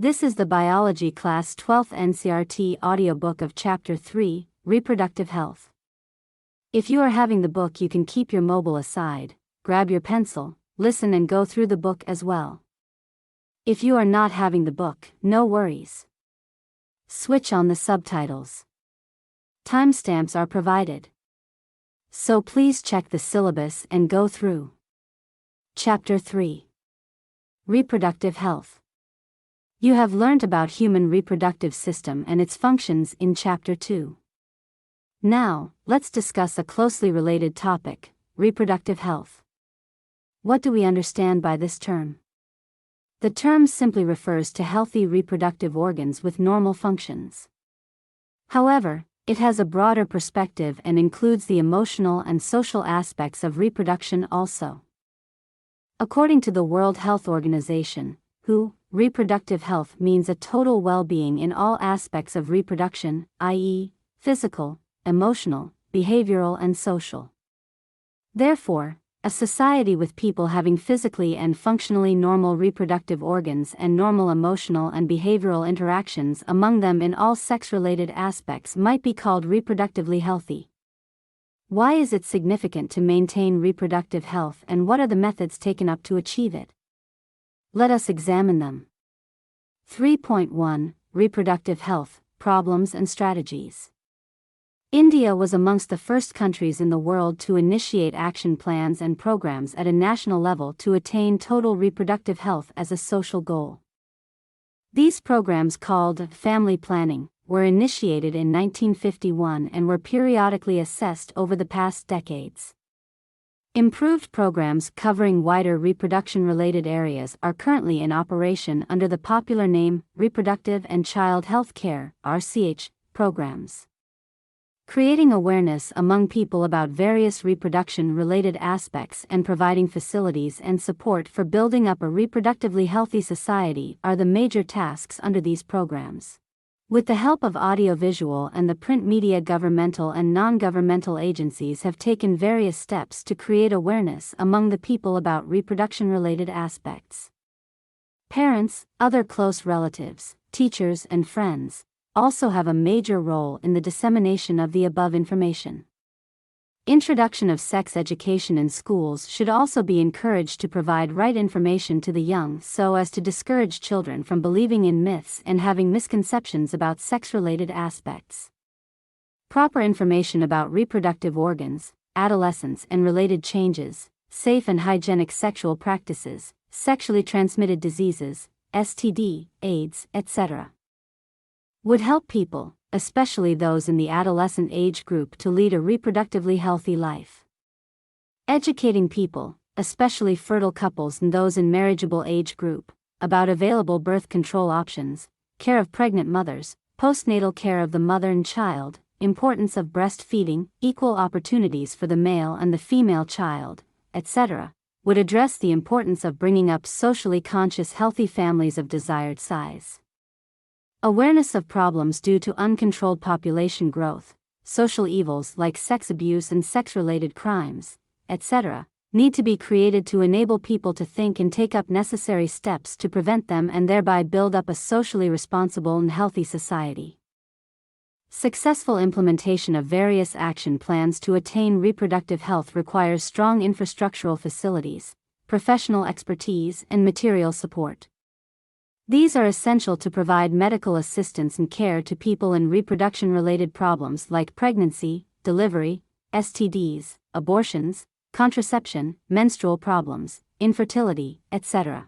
This is the Biology Class 12th NCERT Audiobook of Chapter 3, Reproductive Health. If you are having the book, you can keep your mobile aside, grab your pencil, listen and go through the book as well. If you are not having the book, no worries. Switch on the subtitles. Timestamps are provided. So please check the syllabus and go through. Chapter 3. Reproductive Health. You have learned about human reproductive system and its functions in Chapter 2. Now, let's discuss a closely related topic, reproductive health. What do we understand by this term? The term simply refers to healthy reproductive organs with normal functions. However, it has a broader perspective and includes the emotional and social aspects of reproduction also. According to the World Health Organization, WHO, reproductive health means a total well-being in all aspects of reproduction, i.e., physical, emotional, behavioral and social. Therefore, a society with people having physically and functionally normal reproductive organs and normal emotional and behavioral interactions among them in all sex-related aspects might be called reproductively healthy. Why is it significant to maintain reproductive health and what are the methods taken up to achieve it? Let us examine them. 3.1 Reproductive Health, Problems and Strategies. India was amongst the first countries in the world to initiate action plans and programs at a national level to attain total reproductive health as a social goal. These programs, called family planning, were initiated in 1951 and were periodically assessed over the past decades. Improved programs covering wider reproduction-related areas are currently in operation under the popular name Reproductive and Child Health Care (RCH) programs. Creating awareness among people about various reproduction-related aspects and providing facilities and support for building up a reproductively healthy society are the major tasks under these programs. With the help of audiovisual and the print media, governmental and non-governmental agencies have taken various steps to create awareness among the people about reproduction-related aspects. Parents, other close relatives, teachers and friends also have a major role in the dissemination of the above information. Introduction of sex education in schools should also be encouraged to provide right information to the young so as to discourage children from believing in myths and having misconceptions about sex-related aspects. Proper information about reproductive organs, adolescence and related changes, safe and hygienic sexual practices, sexually transmitted diseases, STD, AIDS, etc. would help people, especially those in the adolescent age group, to lead a reproductively healthy life. Educating people, especially fertile couples and those in marriageable age group, about available birth control options, care of pregnant mothers, postnatal care of the mother and child, importance of breastfeeding, equal opportunities for the male and the female child, etc., would address the importance of bringing up socially conscious healthy families of desired size. Awareness of problems due to uncontrolled population growth, social evils like sex abuse and sex-related crimes, etc., need to be created to enable people to think and take up necessary steps to prevent them and thereby build up a socially responsible and healthy society. Successful implementation of various action plans to attain reproductive health requires strong infrastructural facilities, professional expertise, and material support. These are essential to provide medical assistance and care to people in reproduction-related problems like pregnancy, delivery, STDs, abortions, contraception, menstrual problems, infertility, etc.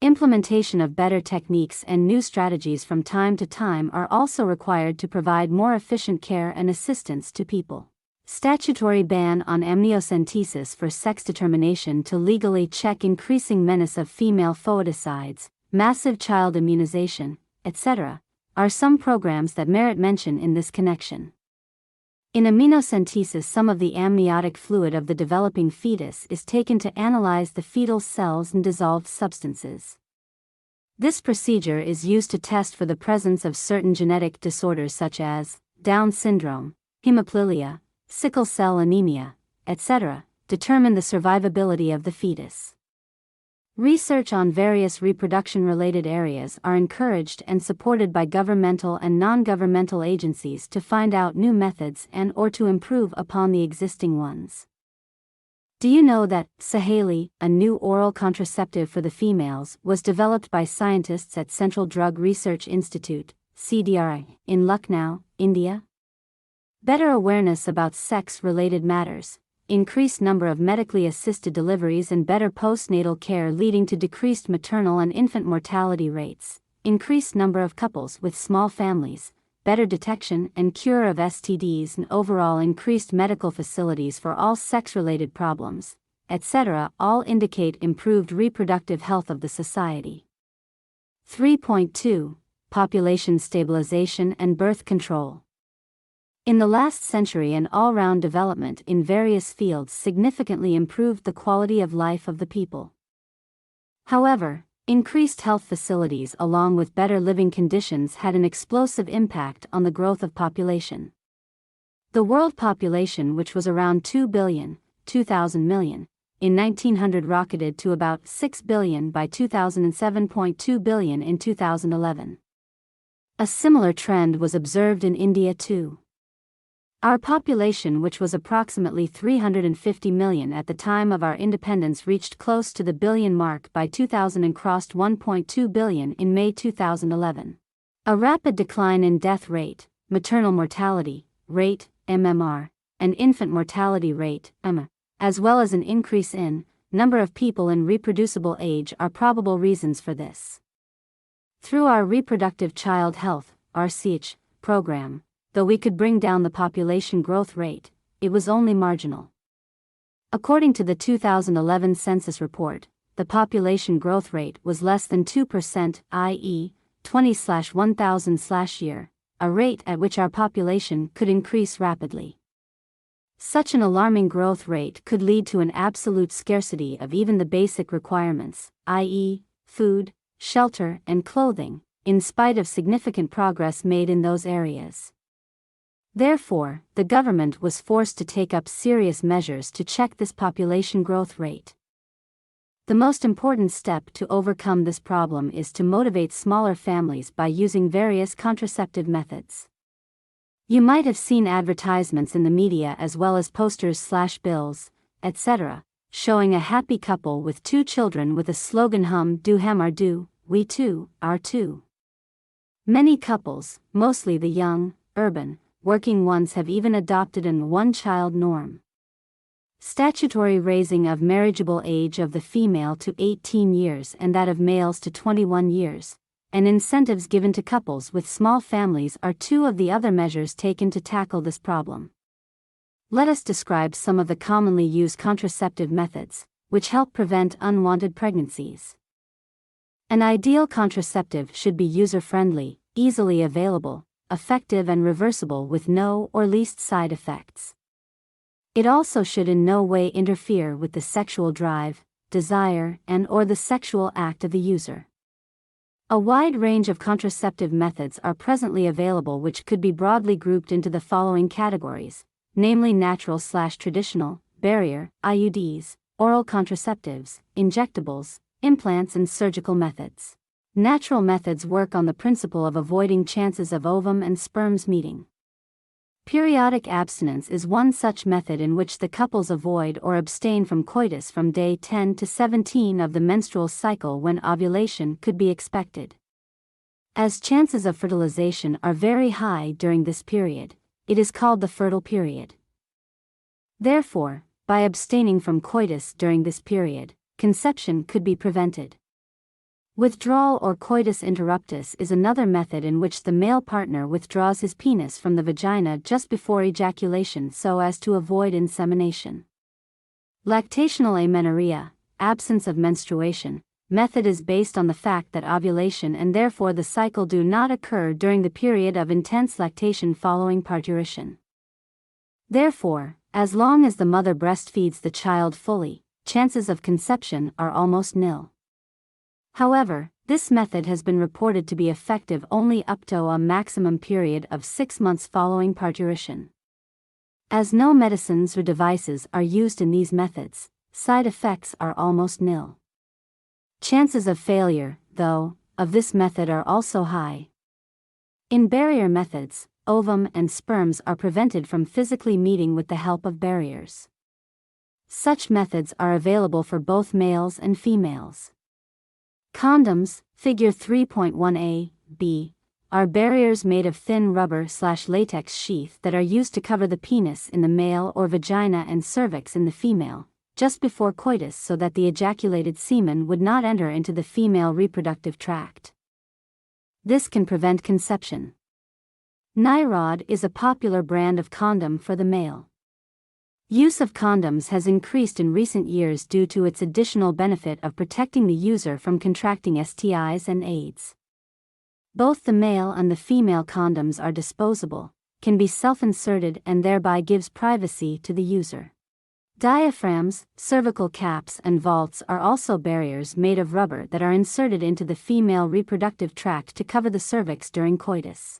Implementation of better techniques and new strategies from time to time are also required to provide more efficient care and assistance to people. Statutory ban on amniocentesis for sex determination to legally check increasing menace of female foeticides, massive child immunization, etc., are some programs that merit mention in this connection. In amniocentesis, some of the amniotic fluid of the developing fetus is taken to analyze the fetal cells and dissolved substances. This procedure is used to test for the presence of certain genetic disorders such as Down syndrome, hemophilia, sickle cell anemia, etc., determine the survivability of the fetus. Research on various reproduction-related areas are encouraged and supported by governmental and non-governmental agencies to find out new methods and/or to improve upon the existing ones. Do you know that Sahaili, a new oral contraceptive for the females, was developed by scientists at Central Drug Research Institute, CDRI, in Lucknow, India? Better awareness about sex-related matters, increased number of medically assisted deliveries and better postnatal care leading to decreased maternal and infant mortality rates, increased number of couples with small families, better detection and cure of STDs and overall increased medical facilities for all sex-related problems, etc. all indicate improved reproductive health of the society. 3.2. Population stabilization and birth control. In the last century, an all-round development in various fields significantly improved the quality of life of the people. However, increased health facilities along with better living conditions had an explosive impact on the growth of population. The world population, which was around 2 billion, 2000 million, in 1900 rocketed to about 6 billion by 2000 and 7.2 billion in 2011. A similar trend was observed in India too. Our population, which was approximately 350 million at the time of our independence, reached close to the billion mark by 2000 and crossed 1.2 billion in May 2011. A rapid decline in death rate, maternal mortality rate, MMR, and infant mortality rate, as well as an increase in number of people in reproducible age are probable reasons for this. Through our Reproductive Child Health (RCH) program, though we could bring down the population growth rate, it was only marginal. According to the 2011 census report, the population growth rate was less than 2%, i.e., 20/1000/year, a rate at which our population could increase rapidly. Such an alarming growth rate could lead to an absolute scarcity of even the basic requirements, i.e., food, shelter, and clothing, in spite of significant progress made in those areas. Therefore, the government was forced to take up serious measures to check this population growth rate. The most important step to overcome this problem is to motivate smaller families by using various contraceptive methods. You might have seen advertisements in the media as well as posters/bills, etc., showing a happy couple with 2 children with a slogan "Hum do ham are do, we too, are too." Many couples, mostly the young, urban, working ones, have even adopted an one-child norm. Statutory raising of marriageable age of the female to 18 years and that of males to 21 years, and incentives given to couples with small families are 2 of the other measures taken to tackle this problem. Let us describe some of the commonly used contraceptive methods, which help prevent unwanted pregnancies. An ideal contraceptive should be user-friendly, easily available, effective and reversible with no or least side effects. It also should in no way interfere with the sexual drive, desire, and/or the sexual act of the user. A wide range of contraceptive methods are presently available which could be broadly grouped into the following categories, namely natural/traditional, barrier, IUDs, oral contraceptives, injectables, implants and surgical methods. Natural methods work on the principle of avoiding chances of ovum and sperms meeting. Periodic abstinence is one such method in which the couples avoid or abstain from coitus from day 10 to 17 of the menstrual cycle when ovulation could be expected. As chances of fertilization are very high during this period, it is called the fertile period. Therefore, by abstaining from coitus during this period, conception could be prevented. Withdrawal or coitus interruptus is another method in which the male partner withdraws his penis from the vagina just before ejaculation so as to avoid insemination. Lactational amenorrhea, absence of menstruation, method is based on the fact that ovulation and therefore the cycle do not occur during the period of intense lactation following parturition. Therefore, as long as the mother breastfeeds the child fully, chances of conception are almost nil. However, this method has been reported to be effective only up to a maximum period of 6 months following parturition. As no medicines or devices are used in these methods, side effects are almost nil. Chances of failure, though, of this method are also high. In barrier methods, ovum and sperms are prevented from physically meeting with the help of barriers. Such methods are available for both males and females. Condoms, figure 3.1a, b, are barriers made of thin rubber/latex sheath that are used to cover the penis in the male or vagina and cervix in the female, just before coitus so that the ejaculated semen would not enter into the female reproductive tract. This can prevent conception. NIROD is a popular brand of condom for the male. Use of condoms has increased in recent years due to its additional benefit of protecting the user from contracting STIs and AIDS. Both the male and the female condoms are disposable, can be self-inserted and thereby gives privacy to the user. Diaphragms, cervical caps and vaults are also barriers made of rubber that are inserted into the female reproductive tract to cover the cervix during coitus.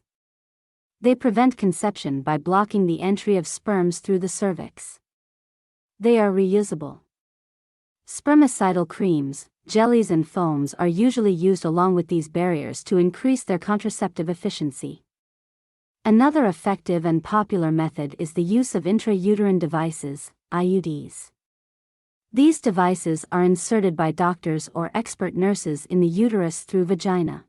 They prevent conception by blocking the entry of sperms through the cervix. They are reusable. Spermicidal creams, jellies and foams are usually used along with these barriers to increase their contraceptive efficiency. Another effective and popular method is the use of intrauterine devices, IUDs. These devices are inserted by doctors or expert nurses in the uterus through vagina.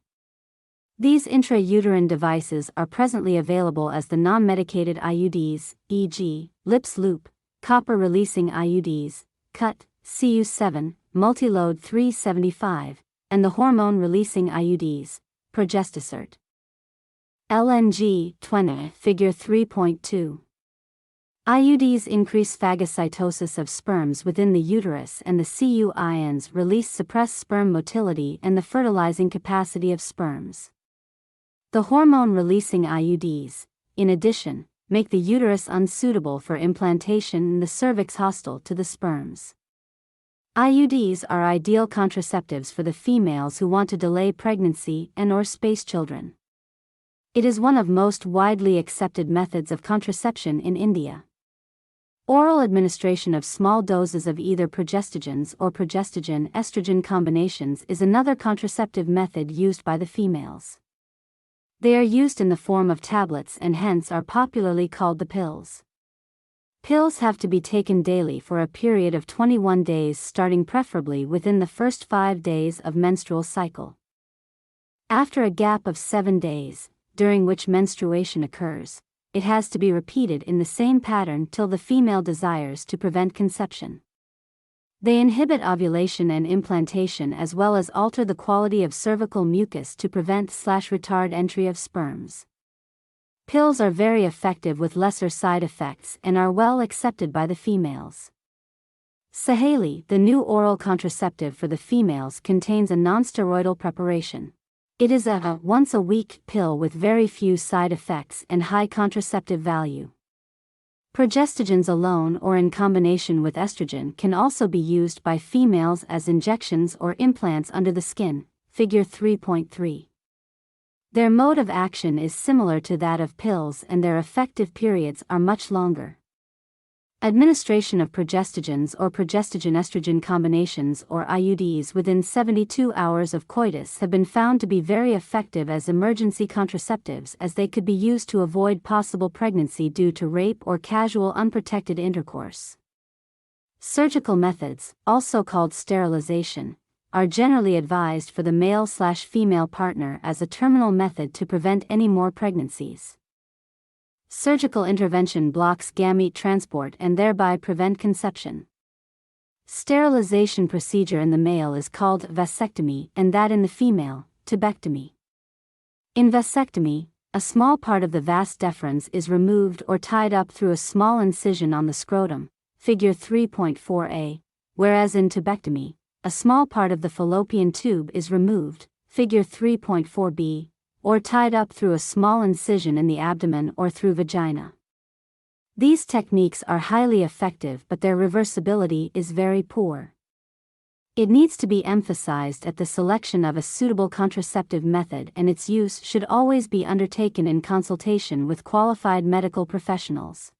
These intrauterine devices are presently available as the non-medicated IUDs, e.g., Lips Loop, copper-releasing IUDs, CUT, CU7, Multilode 375, and the hormone-releasing IUDs, Progestisert. LNG 20, figure 3.2. IUDs increase phagocytosis of sperms within the uterus and the Cu ions release suppress sperm motility and the fertilizing capacity of sperms. The hormone-releasing IUDs, in addition, make the uterus unsuitable for implantation and the cervix hostile to the sperms. IUDs are ideal contraceptives for the females who want to delay pregnancy and/or space children. It is one of most widely accepted methods of contraception in India. Oral administration of small doses of either progestogens or progestogen-estrogen combinations is another contraceptive method used by the females. They are used in the form of tablets and hence are popularly called the pills. Pills have to be taken daily for a period of 21 days starting preferably within the first 5 days of menstrual cycle. After a gap of 7 days, during which menstruation occurs, it has to be repeated in the same pattern till the female desires to prevent conception. They inhibit ovulation and implantation as well as alter the quality of cervical mucus to prevent/retard entry of sperms. Pills are very effective with lesser side effects and are well accepted by the females. Sahaili, the new oral contraceptive for the females, contains a nonsteroidal preparation. It is a once-a-week pill with very few side effects and high contraceptive value. Progestogens alone or in combination with estrogen can also be used by females as injections or implants under the skin, figure 3.3. Their mode of action is similar to that of pills and their effective periods are much longer. Administration of progestogens or progestogen-estrogen combinations or IUDs within 72 hours of coitus have been found to be very effective as emergency contraceptives as they could be used to avoid possible pregnancy due to rape or casual unprotected intercourse. Surgical methods, also called sterilization, are generally advised for the male/female partner as a terminal method to prevent any more pregnancies. Surgical intervention blocks gamete transport and thereby prevent conception. Sterilization procedure in the male is called vasectomy and that in the female, tubectomy. In vasectomy, a small part of the vas deferens is removed or tied up through a small incision on the scrotum, figure 3.4a, whereas in tubectomy, a small part of the fallopian tube is removed, figure 3.4b, or tied up through a small incision in the abdomen or through vagina. These techniques are highly effective but their reversibility is very poor. It needs to be emphasized that the selection of a suitable contraceptive method and its use should always be undertaken in consultation with qualified medical professionals.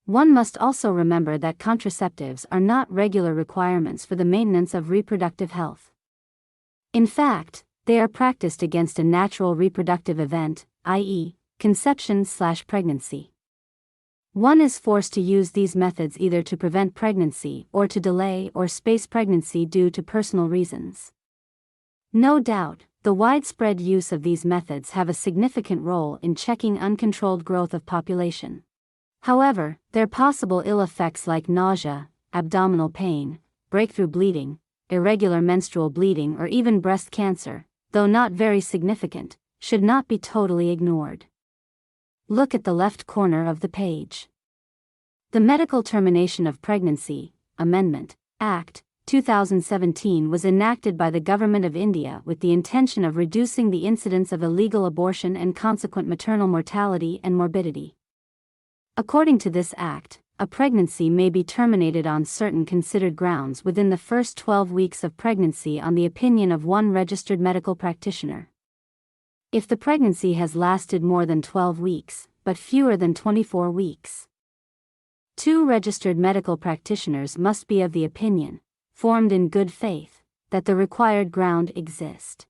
One must also remember that contraceptives are not regular requirements for the maintenance of reproductive health. In fact, they are practiced against a natural reproductive event, i.e., conception/pregnancy. One is forced to use these methods either to prevent pregnancy or to delay or space pregnancy due to personal reasons. No doubt, the widespread use of these methods have a significant role in checking uncontrolled growth of population. However, their possible ill effects like nausea, abdominal pain, breakthrough bleeding, irregular menstrual bleeding or even breast cancer, though not very significant, should not be totally ignored. Look at the left corner of the page. The Medical Termination of Pregnancy Amendment Act 2017 was enacted by the Government of India with the intention of reducing the incidence of illegal abortion and consequent maternal mortality and morbidity. According to this act, a pregnancy may be terminated on certain considered grounds within the first 12 weeks of pregnancy on the opinion of one registered medical practitioner. If the pregnancy has lasted more than 12 weeks, but fewer than 24 weeks. 2 registered medical practitioners must be of the opinion, formed in good faith, that the required ground exists.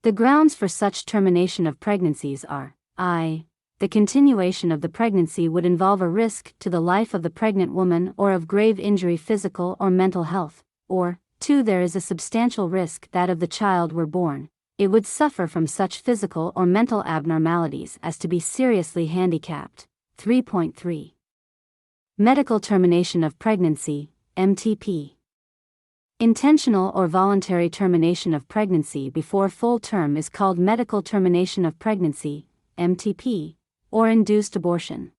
The grounds for such termination of pregnancies are, I. The continuation of the pregnancy would involve a risk to the life of the pregnant woman or of grave injury physical or mental health, or, 2. There is a substantial risk that if the child were born, it would suffer from such physical or mental abnormalities as to be seriously handicapped. 3.3. Medical termination of pregnancy, MTP. Intentional or voluntary termination of pregnancy before full term is called medical termination of pregnancy, MTP, or induced abortion.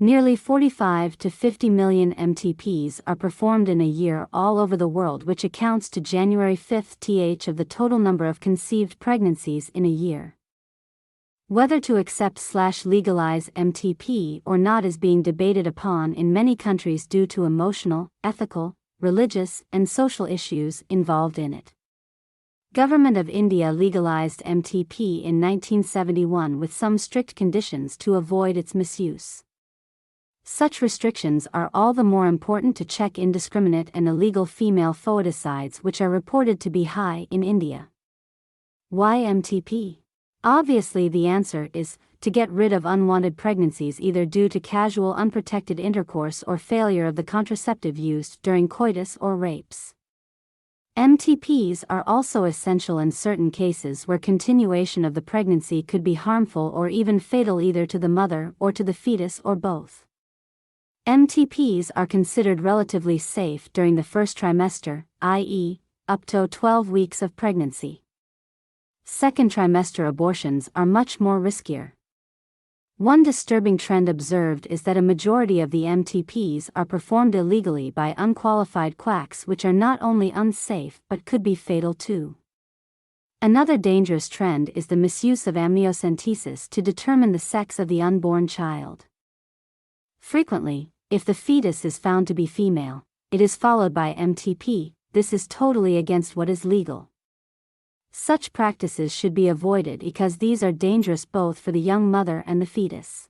Nearly 45 to 50 million MTPs are performed in a year all over the world, which accounts to January 5th of the total number of conceived pregnancies in a year. Whether to accept/legalize MTP or not is being debated upon in many countries due to emotional, ethical, religious, and social issues involved in it. Government of India legalized MTP in 1971 with some strict conditions to avoid its misuse. Such restrictions are all the more important to check indiscriminate and illegal female foeticides, which are reported to be high in India. Why MTP? Obviously the answer is, to get rid of unwanted pregnancies either due to casual unprotected intercourse or failure of the contraceptive used during coitus or rapes. MTPs are also essential in certain cases where continuation of the pregnancy could be harmful or even fatal either to the mother or to the fetus or both. MTPs are considered relatively safe during the first trimester, i.e., up to 12 weeks of pregnancy. Second trimester abortions are much more riskier. One disturbing trend observed is that a majority of the MTPs are performed illegally by unqualified quacks, which are not only unsafe but could be fatal too. Another dangerous trend is the misuse of amniocentesis to determine the sex of the unborn child. Frequently, if the fetus is found to be female, it is followed by MTP. This is totally against what is legal. Such practices should be avoided because these are dangerous both for the young mother and the fetus.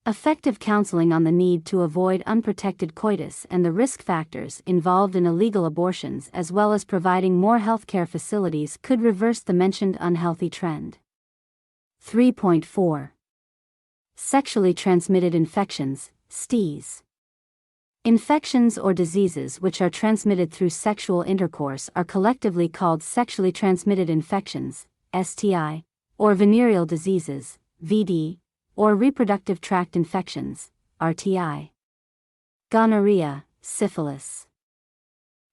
Effective counseling on the need to avoid unprotected coitus and the risk factors involved in illegal abortions, as well as providing more healthcare facilities, could reverse the mentioned unhealthy trend. 3.4. Sexually transmitted infections, STIs. Infections or diseases which are transmitted through sexual intercourse are collectively called sexually transmitted infections, STI, or venereal diseases, VD, or reproductive tract infections, RTI. Gonorrhea, syphilis.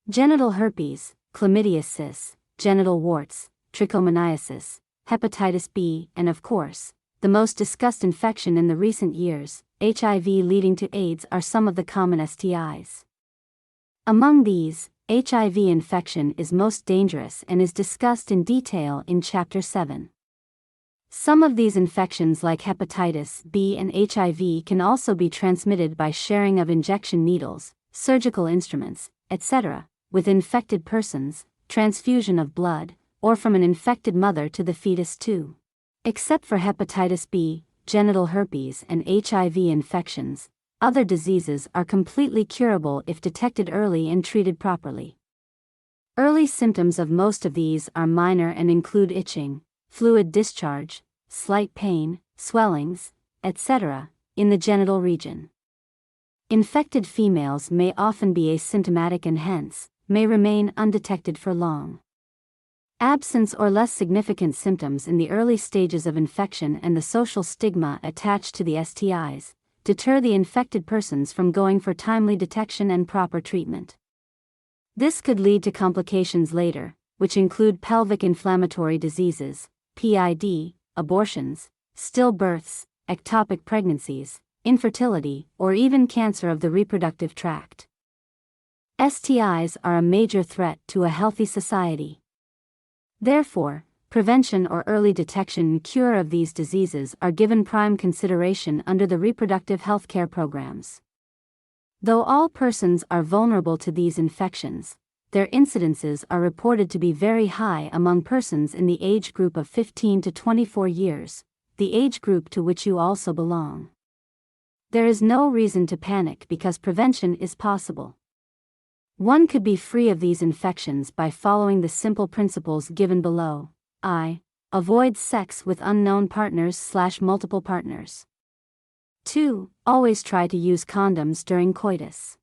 Genital herpes, chlamydiasis, genital warts, trichomoniasis, hepatitis B, and of course, the most discussed infection in the recent years, HIV leading to AIDS, are some of the common STIs. Among these, HIV infection is most dangerous and is discussed in detail in Chapter 7. Some of these infections, like hepatitis B and HIV, can also be transmitted by sharing of injection needles, surgical instruments, etc., with infected persons, transfusion of blood, or from an infected mother to the fetus too. Except for hepatitis B, genital herpes, and HIV infections, other diseases are completely curable if detected early and treated properly. Early symptoms of most of these are minor and include itching, fluid discharge, slight pain, swellings, etc., in the genital region. Infected females may often be asymptomatic and hence, may remain undetected for long. Absence or less significant symptoms in the early stages of infection and the social stigma attached to the STIs deter the infected persons from going for timely detection and proper treatment. This could lead to complications later, which include pelvic inflammatory diseases, PID, abortions, stillbirths, ectopic pregnancies, infertility, or even cancer of the reproductive tract. STIs are a major threat to a healthy society. Therefore, prevention or early detection and cure of these diseases are given prime consideration under the reproductive health care programs. Though all persons are vulnerable to these infections, their incidences are reported to be very high among persons in the age group of 15 to 24 years, the age group to which you also belong. There is no reason to panic because prevention is possible. One could be free of these infections by following the simple principles given below. I. Avoid sex with unknown partners/multiple partners. 2. Always try to use condoms during coitus.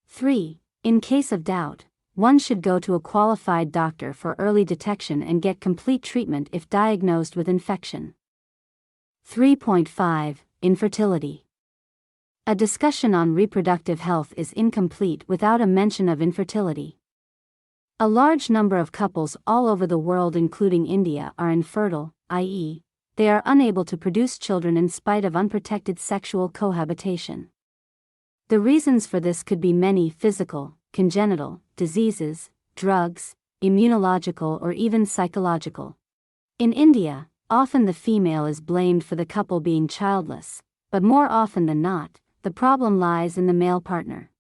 3. In case of doubt, one should go to a qualified doctor for early detection and get complete treatment if diagnosed with infection. 3.5. Infertility. A discussion on reproductive health is incomplete without a mention of infertility. A large number of couples all over the world, including India, are infertile, i.e., they are unable to produce children in spite of unprotected sexual cohabitation. The reasons for this could be many: physical, congenital, diseases, drugs, immunological, or even psychological. In India, often the female is blamed for the couple being childless, but more often than not, the problem lies in the male partner.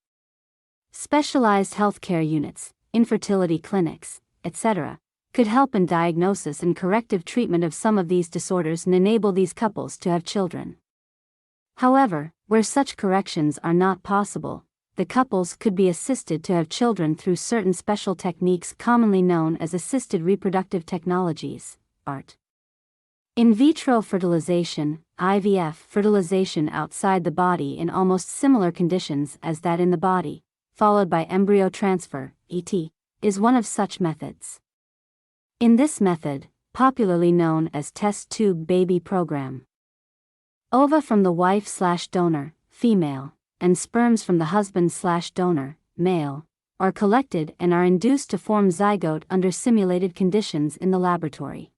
Specialized healthcare units, infertility clinics, etc., could help in diagnosis and corrective treatment of some of these disorders and enable these couples to have children. However, where such corrections are not possible, the couples could be assisted to have children through certain special techniques commonly known as assisted reproductive technologies, ART. In vitro fertilization, IVF, fertilization outside the body in almost similar conditions as that in the body, followed by embryo transfer, ET, is one of such methods. In this method, popularly known as test tube baby program, ova from the wife/donor, female, and sperms from the husband/donor, male, are collected and are induced to form zygote under simulated conditions in the laboratory.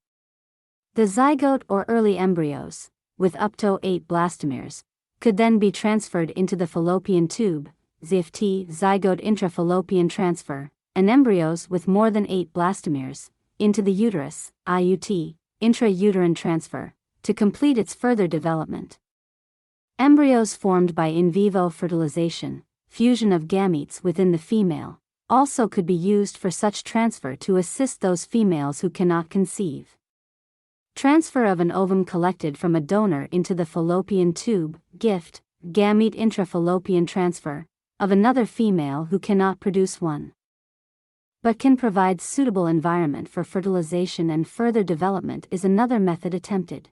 The zygote or early embryos, with up to 8 blastomeres, could then be transferred into the fallopian tube, ZFT, zygote intrafallopian transfer, and embryos with more than 8 blastomeres, into the uterus, IUT, intrauterine transfer, to complete its further development. Embryos formed by in vivo fertilization, fusion of gametes within the female, also could be used for such transfer to assist those females who cannot conceive. Transfer of an ovum collected from a donor into the fallopian tube, GIFT, gamete intrafallopian transfer, of another female who cannot produce one, but can provide suitable environment for fertilization and further development, is another method attempted.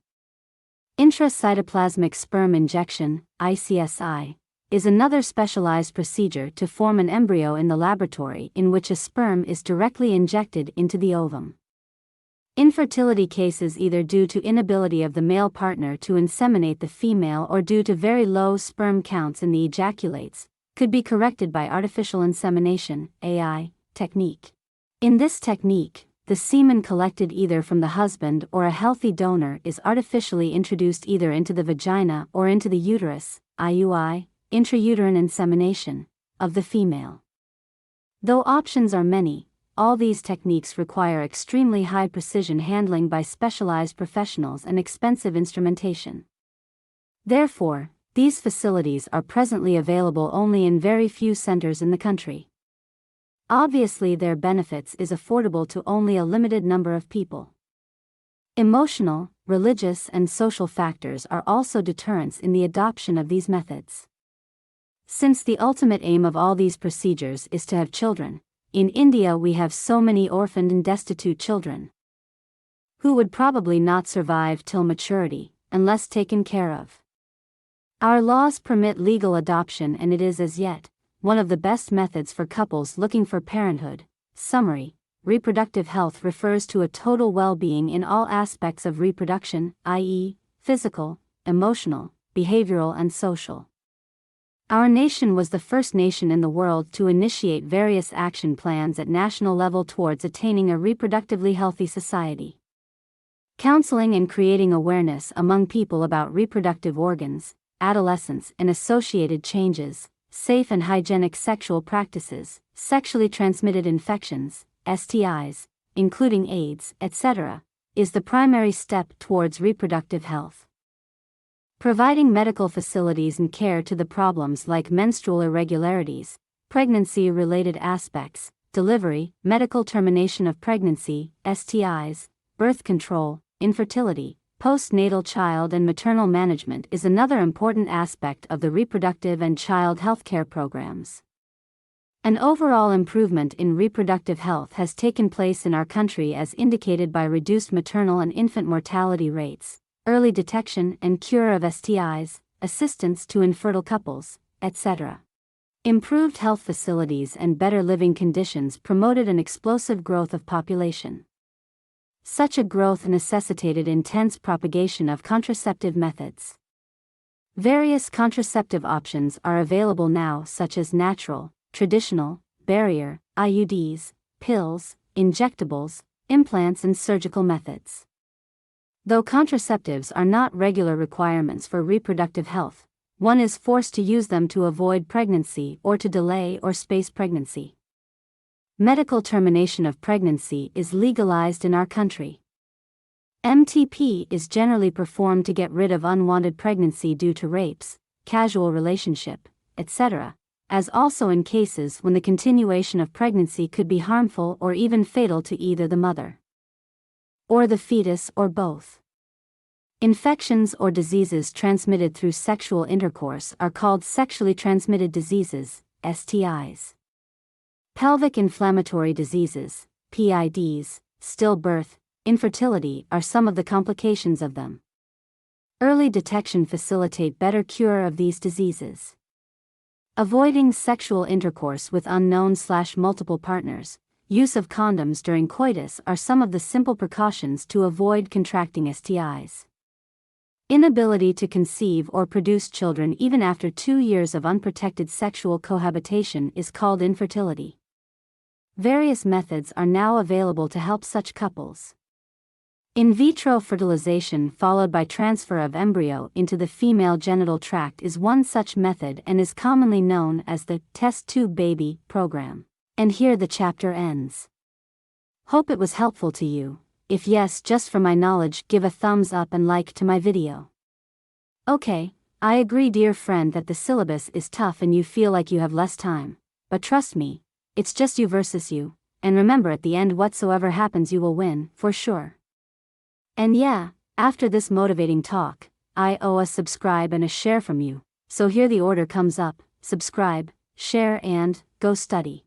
Intracytoplasmic sperm injection, ICSI, is another specialized procedure to form an embryo in the laboratory in which a sperm is directly injected into the ovum. Infertility cases, either due to inability of the male partner to inseminate the female or due to very low sperm counts in the ejaculates, could be corrected by artificial insemination, AI, technique. In this technique, the semen collected either from the husband or a healthy donor is artificially introduced either into the vagina or into the uterus, IUI, intrauterine insemination, of the female. Though options are many, all these techniques require extremely high precision handling by specialized professionals and expensive instrumentation. Therefore, these facilities are presently available only in very few centers in the country. Obviously, their benefits is affordable to only a limited number of people. Emotional, religious, and social factors are also deterrents in the adoption of these methods. Since the ultimate aim of all these procedures is to have children, in India we have so many orphaned and destitute children who would probably not survive till maturity, unless taken care of. Our laws permit legal adoption, and it is as yet one of the best methods for couples looking for parenthood. Summary: reproductive health refers to a total well-being in all aspects of reproduction, i.e., physical, emotional, behavioral and social. Our nation was the first nation in the world to initiate various action plans at national level towards attaining a reproductively healthy society. Counseling and creating awareness among people about reproductive organs, adolescence and associated changes, safe and hygienic sexual practices, sexually transmitted infections, STIs, including AIDS, etc., is the primary step towards reproductive health. Providing medical facilities and care to the problems like menstrual irregularities, pregnancy-related aspects, delivery, medical termination of pregnancy, STIs, birth control, infertility, postnatal child and maternal management is another important aspect of the reproductive and child health care programs. An overall improvement in reproductive health has taken place in our country as indicated by reduced maternal and infant mortality rates, early detection and cure of STIs, assistance to infertile couples, etc. Improved health facilities and better living conditions promoted an explosive growth of population. Such a growth necessitated intense propagation of contraceptive methods. Various contraceptive options are available now, such as natural, traditional, barrier, IUDs, pills, injectables, implants and surgical methods. Though contraceptives are not regular requirements for reproductive health, one is forced to use them to avoid pregnancy or to delay or space pregnancy. Medical termination of pregnancy is legalized in our country. MTP is generally performed to get rid of unwanted pregnancy due to rapes, casual relationship, etc., as also in cases when the continuation of pregnancy could be harmful or even fatal to either the mother or the fetus or both. Infections or diseases transmitted through sexual intercourse are called sexually transmitted diseases, STIs. Pelvic inflammatory diseases, PIDs, stillbirth, infertility are some of the complications of them. Early detection facilitate better cure of these diseases. Avoiding sexual intercourse with unknown/multiple partners, use of condoms during coitus are some of the simple precautions to avoid contracting STIs. Inability to conceive or produce children even after 2 years of unprotected sexual cohabitation is called infertility. Various methods are now available to help such couples. In vitro fertilization followed by transfer of embryo into the female genital tract is one such method and is commonly known as the test tube baby program. And here the chapter ends. Hope it was helpful to you. If yes, just for my knowledge, give a thumbs up and like to my video. Okay, I agree dear friend that the syllabus is tough and you feel like you have less time. But trust me, it's just you versus you, and remember at the end whatsoever happens you will win, for sure. And yeah, after this motivating talk, I owe a subscribe and a share from you, so here the order comes up: subscribe, share and go study.